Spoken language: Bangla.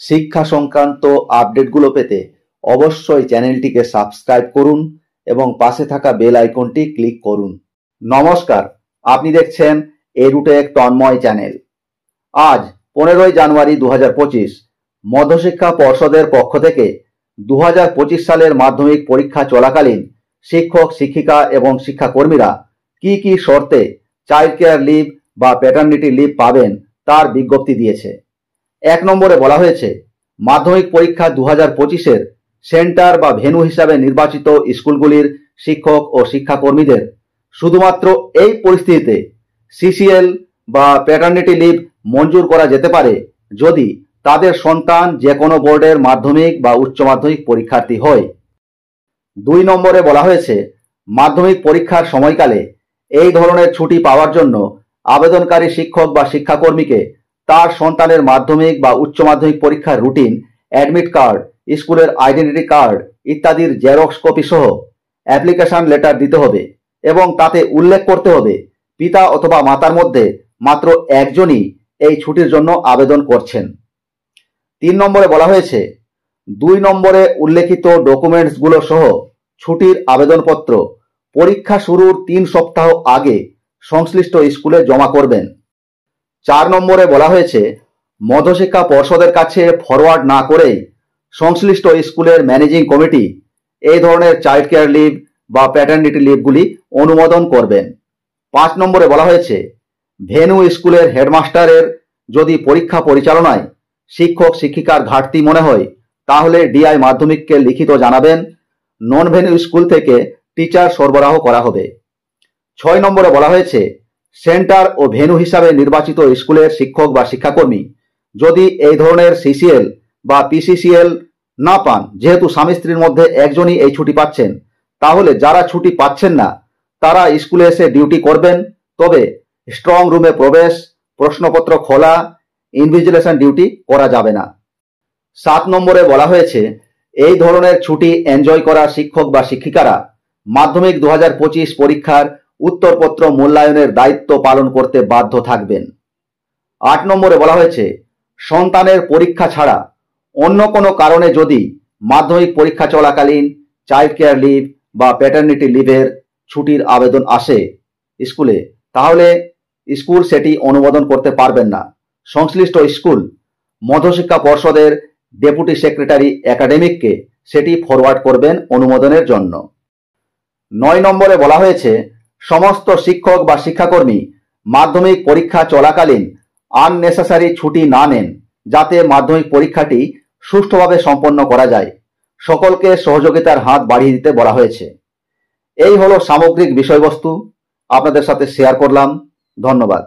শিক্ষা সংক্রান্ত আপডেটগুলো পেতে অবশ্যই চ্যানেলটিকে সাবস্ক্রাইব করুন এবং পাশে থাকা বেল আইকনটি ক্লিক করুন। নমস্কার, আপনি দেখছেন এডুটেক তন্ময় চ্যানেল। আজ 15 জানুয়ারি 2025 মধ্যশিক্ষা পর্ষদের পক্ষ থেকে 2025 সালের মাধ্যমিক পরীক্ষা চলাকালীন শিক্ষক, শিক্ষিকা এবং শিক্ষাকর্মীরা কি কি শর্তে চাইল্ড কেয়ার লিভ বা প্যাটার্নিটি লিভ পাবেন তার বিজ্ঞপ্তি দিয়েছে। 1 নম্বরে বলা হয়েছে, মাধ্যমিক পরীক্ষা 2025-এর সেন্টার বা ভেন্যু হিসাবে নির্বাচিত স্কুলগুলির শিক্ষক ও শিক্ষাকর্মীদের শুধুমাত্র এই পরিস্থিতিতে সিসিএল বা প্যাটার্নিটি লিভ মঞ্জুর করা যেতে পারে যদি তাদের সন্তান যে কোনো বোর্ডের মাধ্যমিক বা উচ্চ মাধ্যমিক পরীক্ষার্থী হয়। 2 নম্বরে বলা হয়েছে, মাধ্যমিক পরীক্ষার সময়কালে এই ধরনের ছুটি পাওয়ার জন্য আবেদনকারী শিক্ষক বা শিক্ষাকর্মীকে তার সন্তানের মাধ্যমিক বা উচ্চ মাধ্যমিক পরীক্ষার রুটিন, অ্যাডমিট কার্ড, স্কুলের আইডেন্টিটি কার্ড ইত্যাদির জেরক্স কপি সহ অ্যাপ্লিকেশন লেটার দিতে হবে এবং তাতে উল্লেখ করতে হবে পিতা অথবা মাতার মধ্যে মাত্র একজনই এই ছুটির জন্য আবেদন করছেন। 3 নম্বরে বলা হয়েছে, 2 নম্বরে উল্লেখিত ডকুমেন্টসগুলো সহ ছুটির আবেদনপত্র পরীক্ষা শুরুর 3 সপ্তাহ আগে সংশ্লিষ্ট স্কুলে জমা করবেন। 4 নম্বরে বলা হয়েছে, মধ্যশিক্ষা পর্ষদের কাছে ফরওয়ার্ড না করেই সংশ্লিষ্ট স্কুলের ম্যানেজিং কমিটি এই ধরনের চাইল্ড কেয়ার লিভ বা প্যাটার্নিটি লিভগুলি অনুমোদন করবেন। 5 নম্বরে বলা হয়েছে, ভেন্যু স্কুলের হেডমাস্টারের যদি পরীক্ষা পরিচালনায় শিক্ষক শিক্ষিকার ঘাটতি মনে হয় তাহলে ডিআই মাধ্যমিককে লিখিত জানাবেন। নন ভেন্যু স্কুল থেকে টিচার সরবরাহ করা হবে। 6 নম্বরে বলা হয়েছে, সেন্টার ও ভেন্যু হিসাবে নির্বাচিত স্কুলের শিক্ষক বা শিক্ষাকর্মী যদি এই ধরনের সিসিএল বা পিসিসিএল না পান, যেহেতু স্বামী স্ত্রীর মধ্যে একজনই এই ছুটি পাচ্ছেন, তাহলে যারা ছুটি পাচ্ছেন না তারা স্কুলে এসে ডিউটি করবেন, তবে স্ট্রং রুমে প্রবেশ, প্রশ্নপত্র খোলা, ইনভিজিলেশন ডিউটি করা যাবে না। 7 নম্বরে বলা হয়েছে, এই ধরনের ছুটি এনজয় করা শিক্ষক বা শিক্ষিকারা মাধ্যমিক 2025 পরীক্ষার উত্তরপত্র মূল্যায়নের দায়িত্ব পালন করতে বাধ্য থাকবেন। 8 নম্বরে বলা হয়েছে, সন্তানের পরীক্ষা ছাড়া অন্য কোনো কারণে যদি মাধ্যমিক পরীক্ষা চলাকালীন চাইল্ড কেয়ার লিভ বা প্যাটার্নিটি লিভের ছুটির আবেদন আসে স্কুলে, তাহলে স্কুল সেটি অনুমোদন করতে পারবেন না। সংশ্লিষ্ট স্কুল মধ্যশিক্ষা পর্ষদের ডেপুটি সেক্রেটারি একাডেমিককে সেটি ফরওয়ার্ড করবেন অনুমোদনের জন্য। 9 নম্বরে বলা হয়েছে, সমস্ত শিক্ষক বা শিক্ষাকর্মী মাধ্যমিক পরীক্ষা চলাকালীন আননেসেসারি ছুটি না নেন, যাতে মাধ্যমিক পরীক্ষাটি সুষ্ঠুভাবে সম্পন্ন করা যায়। সকলকে সহযোগিতার হাত বাড়িয়ে দিতে বলা হয়েছে। এই হলো সামগ্রিক বিষয়বস্তু, আপনাদের সাথে শেয়ার করলাম। ধন্যবাদ।